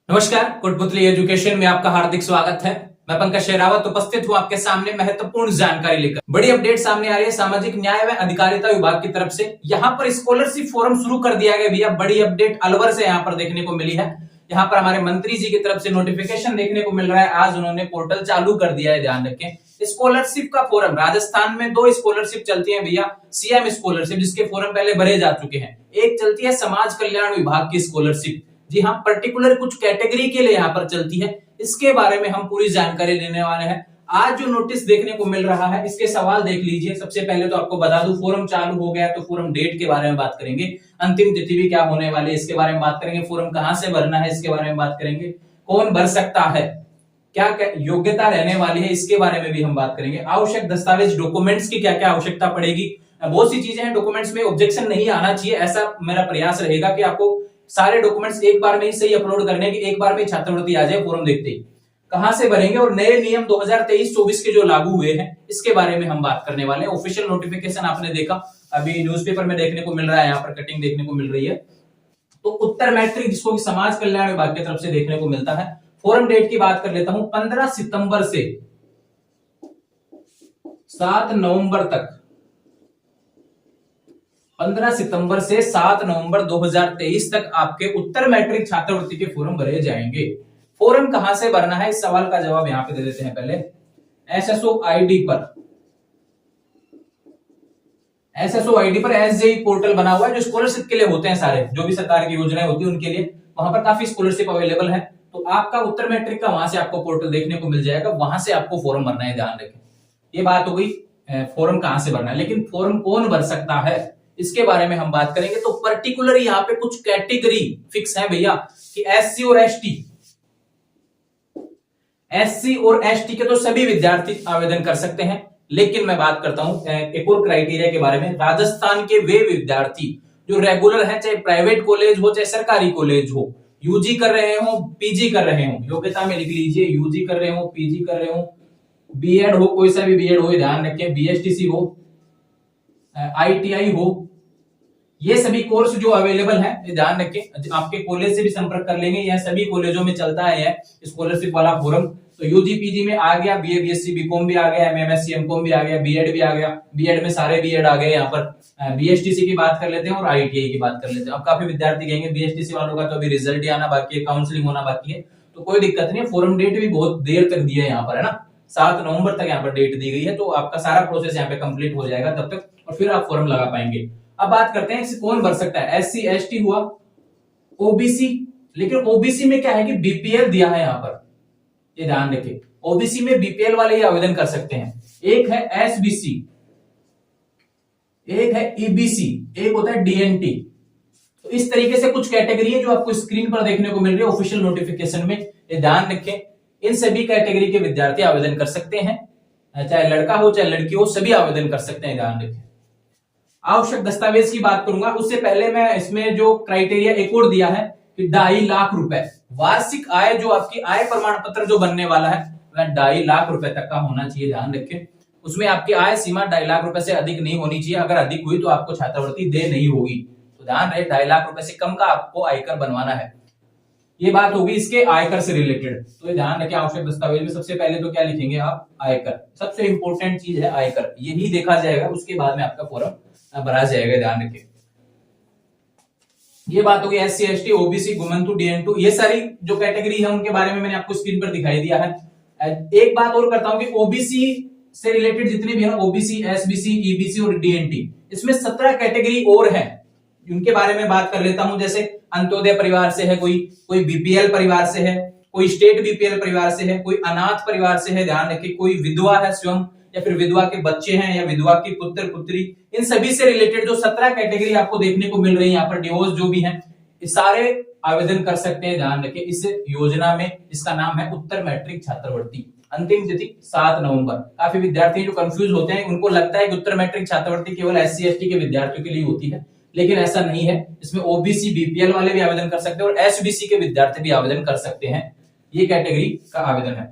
नमस्कार, कोटपुतली एजुकेशन में आपका हार्दिक स्वागत है। मैं पंकज शेरावत उपस्थित हूं आपके सामने महत्वपूर्ण जानकारी लेकर। बड़ी अपडेट सामने आ रही है सामाजिक न्याय व अधिकारिता विभाग की तरफ से। यहां पर स्कॉलरशिप फोरम शुरू कर दिया गया भैया। बड़ी अपडेट अलवर से यहां पर देखने को मिली है। यहां पर हमारे मंत्री जी की तरफ से नोटिफिकेशन देखने को मिल रहा है। आज उन्होंने पोर्टल चालू कर दिया है, ध्यान रखें। स्कॉलरशिप का फोरम, राजस्थान में दो स्कॉलरशिप चलती है भैया। सीएम स्कॉलरशिप, जिसके फोरम पहले भरे जा चुके हैं। एक चलती है समाज कल्याण विभाग की स्कॉलरशिप, जी हाँ, पर्टिकुलर कुछ कैटेगरी के लिए यहाँ पर चलती है। इसके बारे में हम पूरी जानकारी लेने वाले हैं। आज जो नोटिस देखने को मिल रहा है, इसके सवाल देख लीजिए। सबसे पहले तो आपको बता दूं, फोरम चालू हो गया तो फोरम डेट के बारे में बात करेंगे। अंतिम तिथि भी क्या होने वाली है इसके बारे में बात करेंगे। फोरम कहां से भरना है इसके बारे में बात करेंगे। कौन भर सकता है, क्या क्या योग्यता रहने वाली है, इसके बारे में भी हम बात करेंगे। आवश्यक दस्तावेज, डॉक्यूमेंट्स की क्या क्या आवश्यकता पड़ेगी। बहुत सी चीजें हैं डॉक्यूमेंट्स में, ऑब्जेक्शन नहीं आना चाहिए, ऐसा मेरा प्रयास रहेगा कि आपको सारे डॉक्यूमेंट्स एक बार में ही सही अपलोड करने की, एक बार में छात्रवृत्ति आ जाए फॉर्म देखते ही। कहां से भरेंगे और नए नियम 2023-24 के जो लागू हुए हैं इसके बारे में हम बात करने वाले हैं। ऑफिशियल नोटिफिकेशन आपने देखा, अभी न्यूज़पेपर में देखने को मिल रहा है, यहाँ पर कटिंग देखने को मिल रही है। तो उत्तर मैट्रिक, जिसको समाज कल्याण विभाग की तरफ से देखने को मिलता है। फॉरम डेट की बात कर लेता हूं, 15 सितंबर से 7 नवंबर तक। 15 सितंबर से 7 नवंबर 2023 तक आपके उत्तर मैट्रिक छात्रवृत्ति के फॉर्म भरे जाएंगे। फॉर्म कहां से भरना है, इस सवाल का जवाब यहां पे दे देते हैं। पहले एसएसओ आईडी पर, एसएसओ आईडी पर एसजेई पोर्टल बना हुआ है, जो स्कॉलरशिप के लिए होते हैं सारे, जो भी सरकार की योजनाएं होती है उनके लिए। वहां पर काफी स्कॉलरशिप अवेलेबल है। तो आपका उत्तर मैट्रिक का वहां से आपको पोर्टल देखने को मिल जाएगा, वहां से आपको फॉर्म भरना है, ध्यान रखें। ये बात हो गई फॉर्म कहां से भरना है। लेकिन फॉर्म कौन भर सकता है इसके बारे में हम बात करेंगे। तो पर्टिकुलर यहाँ पे कुछ कैटेगरी फिक्स है भैया, कि एससी और एसटी, एससी और एसटी के तो सभी विद्यार्थी आवेदन कर सकते हैं। लेकिन मैं बात करता हूं एक और क्राइटेरिया के बारे में। राजस्थान के वे विद्यार्थी जो रेगुलर है, चाहे प्राइवेट कॉलेज हो चाहे सरकारी कॉलेज हो, यूजी कर रहे हो पीजी कर रहे हो, योग्यता में लिख लीजिए यूजी कर रहे हो पीजी कर रहे हो, बीएड हो, कोई सा भी बीएड हो, ध्यान रखें, बीएसटीसी हो, आईटीआई हो, ये सभी कोर्स जो अवेलेबल है, ध्यान रखें। आपके कॉलेज से भी संपर्क कर लेंगे, यह सभी कॉलेजों में चलता है स्कॉलरशिप वाला फोरम। तो यूजी पीजी में आ गया, बीए बीएससी बीकॉम भी आ गया, एमएससी एमकॉम भी आ गया, बीएड भी आ गया, बीएड में सारे बीएड आ गए। यहाँ पर बीएसटीसी की बात कर लेते हैं और आईटीआई की बात कर लेते हैं। अब काफी विद्यार्थी कहेंगे बीएसटीसी वालों का तो अभी रिजल्ट ही आना बाकी है, काउंसलिंग होना बाकी है, तो कोई दिक्कत नहीं है। फोरम डेट भी बहुत देर तक दी है यहाँ पर, है ना, 7 नवंबर तक यहाँ पर डेट दी गई है। तो आपका सारा प्रोसेस यहाँ पे कंप्लीट हो जाएगा तब तक, और फिर आप फॉर्म लगा पाएंगे। अब बात करते हैं कौन भर सकता है। एससी एसटी हुआ, ओबीसी, लेकिन ओबीसी में क्या है कि बीपीएल दिया है यहाँ पर, ये ध्यान रखें। ओबीसी में बीपीएल वाले ही आवेदन कर सकते हैं। एक है एसबीसी, एक है ईबीसी, एक होता है डीएनटी। तो इस तरीके से कुछ कैटेगरी है जो आपको स्क्रीन पर देखने को मिल रही है ऑफिशियल नोटिफिकेशन में, ये ध्यान रखें। इन सभी कैटेगरी के विद्यार्थी आवेदन कर सकते हैं, चाहे लड़का हो चाहे लड़की हो, सभी आवेदन कर सकते हैं, ध्यान रखें। आवश्यक दस्तावेज की बात करूंगा, उससे पहले मैं इसमें जो क्राइटेरिया एक और दिया है कि 2.5 लाख रुपए वार्षिक आय, जो आपकी आय प्रमाण पत्र जो बनने वाला है वह 2.5 लाख रुपए तक का होना चाहिए, ध्यान रखें। उसमें आपकी आय सीमा 2.5 लाख रुपए से अधिक नहीं होनी चाहिए। अगर अधिक हुई तो आपको छात्रवृत्ति दे नहीं होगी। तो ध्यान रहे, 2.5 लाख रुपए से कम का आपको आयकर बनवाना है। ये बात होगी इसके आयकर से रिलेटेड। तो ये ध्यान रखें, आवश्यक दस्तावेज में सबसे पहले तो क्या लिखेंगे आप, आयकर। सबसे इंपॉर्टेंट चीज है आयकर, यही देखा जाएगा, उसके बाद में आपका फॉर्म भरा जाएगा, ध्यान रखें। ये बात होगी एससी एसटी ओबीसी गुमंतु डीएन2, ये सारी जो कैटेगरी है उनके बारे में मैंने आपको स्क्रीन पर दिखाई दिया है। एक बात और करता हूं कि ओबीसी से रिलेटेड जितने भी है, ओबीसी एसबीसी ईबीसी और डीएनटी, इसमें 17 कैटेगरी और है, उनके बारे में बात कर लेता हूं। जैसे अंत्योदय परिवार से है कोई बीपीएल परिवार से है, कोई स्टेट बीपीएल परिवार से है, कोई अनाथ परिवार से है, ध्यान रखिए, कोई विधवा है स्वयं, या फिर विधवा के बच्चे हैं, या विधवा की पुत्र पुत्री। इन सभी से रिलेटेड जो 17 कैटेगरी आपको देखने को मिल रही है यहाँ पर, डिवोर्स जो भी है, सारे आवेदन कर सकते हैं, ध्यान रखिए। इस योजना में इसका नाम है उत्तर मैट्रिक छात्रवृत्ति। अंतिम तिथि 7 नवंबर। काफी विद्यार्थी जो कंफ्यूज होते हैं, उनको लगता है कि उत्तर मैट्रिक छात्रवृत्ति केवल एससी एसटी के विद्यार्थियों के लिए होती है, लेकिन ऐसा नहीं है। इसमें ओबीसी बीपीएल वाले भी आवेदन कर सकते हैं और एसबीसी के विद्यार्थी भी आवेदन कर सकते हैं। ये कैटेगरी का आवेदन है।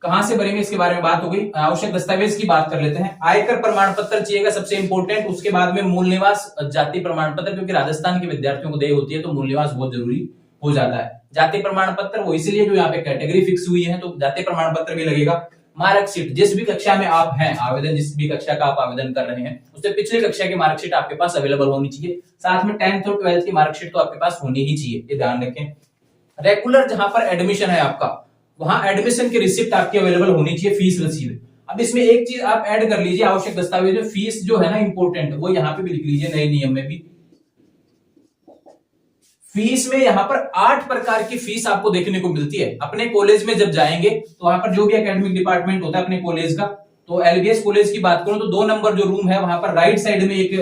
कहां से भरेंगे इसके बारे में बात हो गई। आवश्यक दस्तावेज की बात कर लेते हैं। आयकर प्रमाण पत्र चाहिएगा सबसे इंपॉर्टेंट, उसके बाद में मूल निवास जाति प्रमाण पत्र, क्योंकि राजस्थान के विद्यार्थियों को देय होती है तो मूल निवास बहुत जरूरी हो जाता है। जाति प्रमाण पत्र वो इसलिए जो यहाँ पे कैटेगरी फिक्स हुई है तो जाति प्रमाण पत्र भी लगेगा। मार्कशीट, जिस भी कक्षा में आप हैं, आवेदन जिस भी कक्षा का आप आवेदन कर रहे हैं उससे पिछली कक्षा की मार्कशीट आपके पास अवेलेबल होनी चाहिए। साथ में 10th और 12th की मार्कशीट तो आपके पास होनी ही चाहिए, ये ध्यान रखें। रेगुलर जहां पर एडमिशन है आपका, वहां एडमिशन की रिसिप्ट आपकी अवेलेबल होनी चाहिए, फीस रसीद। अब इसमें एक चीज आप ऐड कर लीजिए, आवश्यक दस्तावेज फीस जो है ना इंपोर्टेंट, वो यहाँ पे भी लिख लीजिए नए नियम में भी। फीस में यहाँ पर 8 प्रकार की फीस आपको देखने को मिलती है। अपने कॉलेज में जब जाएंगे तो वहां पर जो भी एकेडमिक डिपार्टमेंट होता है अपने कॉलेज का, तो एलबीएस कॉलेज की बात करूं तो 2 नंबर जो रूम है वहां पर राइट साइड में एक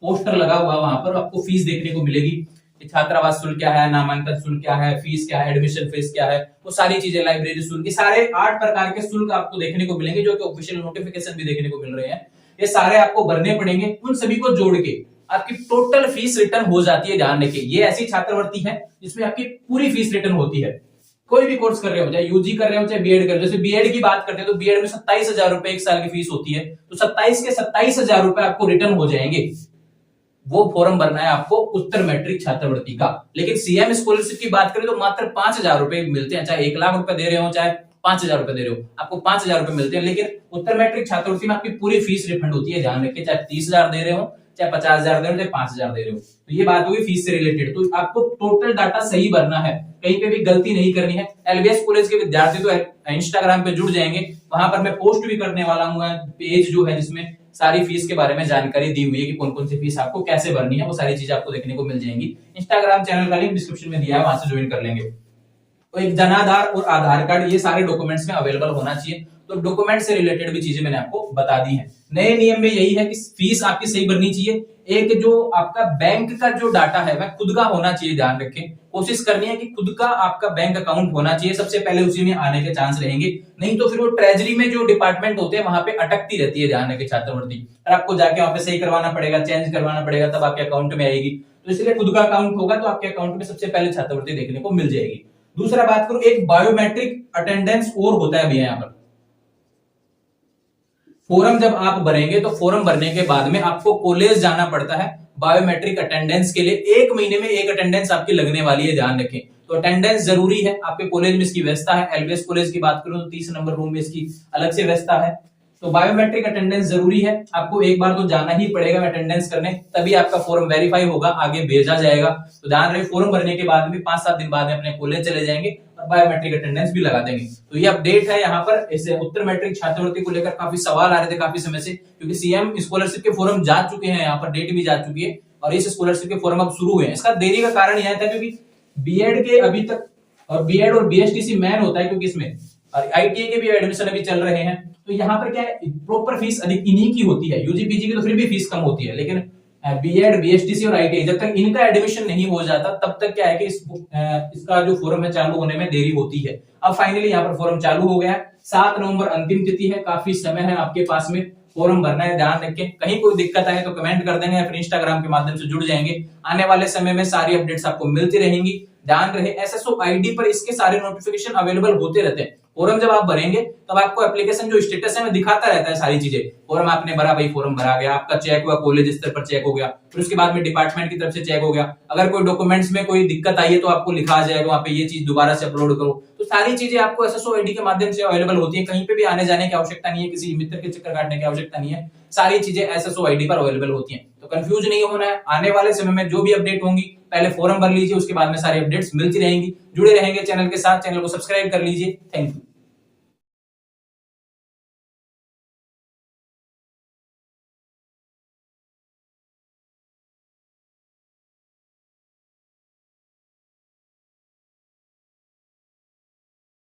पोस्टर लगा हुआ, वहां पर आपको फीस देखने को मिलेगी। छात्रावास शुल्क क्या है, नामांकन शुल्क क्या है, फीस क्या है, एडमिशन फीस क्या है, वो सारी चीजें, लाइब्रेरी शुल्क, ये सारे 8 प्रकार के शुल्क आपको देखने को मिलेंगे, जो कि ऑफिशियल नोटिफिकेशन भी देखने को मिल रहे हैं। ये सारे आपको भरने पड़ेंगे। उन सभी को जोड़ के आपकी टोटल फीस रिटर्न हो जाती है। ध्यान रखिए, ये ऐसी छात्रवृत्ति है जिसमें आपकी पूरी फीस रिटर्न होती है। कोई भी कोर्स कर रहे हो, चाहे यूजी कर रहे हो चाहे बीएड कर रहे हो। जैसे बीएड की बात करते हैं तो बीएड में 27,000 रुपए एक साल की फीस होती है, तो 27 के 27,000 रुपए आपको रिटर्न हो जाएंगे। वो फॉर्म भरना है आपको उत्तर मैट्रिक छात्रवृत्ति का। लेकिन सीएम स्कॉलरशिप की बात करें तो मात्र 5,000 रुपए मिलते हैं, चाहे 1 लाख रुपए दे रहे हो चाहे 5,000 रुपए दे रहे हो, आपको 5,000 रुपए मिलते हैं। लेकिन उत्तर मैट्रिक छात्रवृत्ति में आपकी पूरी फीस रिफंड होती है। ध्यान रखिए, चाहे 30,000 दे रहे हो चाहे 50,000 दे रहे हो चाहे 5,000 दे रहे हो, तो ये बात होगी फीस से रिलेटेड। तो आपको टोटल डाटा सही भरना है, कहीं पे भी गलती नहीं करनी है। एलबीएस कॉलेज के विद्यार्थी तो इंस्टाग्राम पे जुड़ जाएंगे, वहां पर मैं पोस्ट भी करने वाला हूँ पेज जो है जिसमें सारी फीस के बारे में जानकारी दी हुई है कि कौन कौन सी फीस आपको कैसे भरनी है, वो सारी चीजें आपको देखने को मिल जाएंगी। इंस्टाग्राम चैनल का लिंक डिस्क्रिप्शन में दिया है, वहां से ज्वाइन कर लेंगे। तो एक जनाधार और आधार कार्ड, ये सारे डॉक्यूमेंट्स में अवेलेबल होना चाहिए। तो डॉक्यूमेंट से रिलेटेड भी चीजें मैंने आपको बता दी हैं। नए नियम में यही है कि फीस आपकी सही भरनी चाहिए। एक जो आपका बैंक का जो डाटा है वह खुद का होना चाहिए। ध्यान रखें, कोशिश करनी है कि खुद का आपका बैंक अकाउंट होना चाहिए, सबसे पहले उसी में आने के चांस रहेंगे। नहीं तो फिर वो ट्रेजरी में जो डिपार्टमेंट होते हैं वहां पे अटकती रहती है। ध्यान रखें छात्रवृत्ति, और आपको जाके वहां पे सही करवाना पड़ेगा, चेंज करवाना पड़ेगा, तब आपके अकाउंट में आएगी। तो इसलिए खुद का अकाउंट होगा तो आपके अकाउंट में सबसे पहले छात्रवृत्ति देखने को मिल जाएगी। दूसरा बात करूं, एक बायोमेट्रिक अटेंडेंस और होता है भैया। यहाँ पर फॉर्म जब आप भरेंगे तो फॉर्म भरने के बाद में आपको कॉलेज जाना पड़ता है बायोमेट्रिक अटेंडेंस के लिए। 1 महीने में एक अटेंडेंस आपकी लगने वाली है, ध्यान रखें। तो अटेंडेंस जरूरी है, आपके कॉलेज में इसकी व्यवस्था है। एलबीएस कॉलेज की बात करूं तो 30 नंबर रूम में इसकी अलग से व्यवस्था है। तो बायोमेट्रिक अटेंडेंस जरूरी है, आपको एक बार तो जाना ही पड़ेगा अटेंडेंस करने, तभी आपका फॉर्म वेरीफाई होगा, आगे भेजा जाएगा। तो ध्यान रहे, फॉर्म भरने के बाद भी 5-7 दिन बाद में अपने कॉलेज चले जाएंगे और बायोमेट्रिक अटेंडेंस भी लगा देंगे। तो ये अपडेट है यहाँ पर। इसे उत्तर मैट्रिक छात्रवृत्ति को लेकर काफी सवाल आ रहे थे काफी समय से, क्योंकि सीएम स्कॉलरशिप के फॉर्म जा चुके हैं, यहाँ पर डेट भी जा चुकी है और इस स्कॉलरशिप के फॉर्म अब शुरू हुए हैं। इसका देरी का कारण यह था क्योंकि बीएड के अभी तक, और बीएड और बीएसटीसी मैन होता है क्योंकि इसमें, और आईटीआई के भी एडमिशन अभी चल रहे हैं। तो यहाँ पर क्या है, प्रॉपर फीस अधिक इन्हीं की होती है। यूजी पीजी की तो फिर भी फीस कम होती है, लेकिन बीएड बीएसटीसी और आईटीआई जब तक इनका एडमिशन नहीं हो जाता तब तक क्या है कि इसका जो फॉर्म है चालू होने में देरी होती है। अब फाइनली यहाँ पर फॉर्म चालू हो गया है। 7 नवंबर अंतिम तिथि है, काफी समय है आपके पास में, फॉर्म भरना है। ध्यान रखें, कहीं कोई दिक्कत आए तो कमेंट कर देंगे या फिर इंस्टाग्राम के माध्यम से जुड़ जाएंगे। आने वाले समय में सारी अपडेट्स आपको मिलती रहेंगी। ध्यान रहे, एसएसओ आईडी पर इसके सारे नोटिफिकेशन अवेलेबल होते रहते हैं। फॉर्म जब आप भरेंगे तब आपको एप्लीकेशन जो स्टेटस है दिखाता रहता है सारी चीजें। फॉर्म आपने भरा, भाई फॉर्म भरा गया, आपका चेक हुआ, कॉलेज स्तर पर चेक हो गया, फिर उसके बाद में डिपार्टमेंट की तरफ से चेक हो गया। अगर कोई डॉक्यूमेंट्स में कोई दिक्कत आई है तो आपको लिखा आ जाएगा वहां पे, ये चीज दोबारा से अपलोड करो। तो सारी चीजें आपको एसएसओ आईडी के माध्यम से अवेलेबल होती है। कहीं पे भी आने जाने की आवश्यकता नहीं है, किसी मित्र के चक्कर काटने की आवश्यकता नहीं है, सारी चीजें एसएसओ आईडी पर अवेलेबल होती है। तो कंफ्यूज नहीं होना है। आने वाले समय में जो भी अपडेट होंगी पहले फॉर्म भर लीजिए, उसके बाद में सारी अपडेट्स मिलती रहेंगी। जुड़े रहेंगे चैनल के साथ, चैनल को सब्सक्राइब कर लीजिए। Thank you.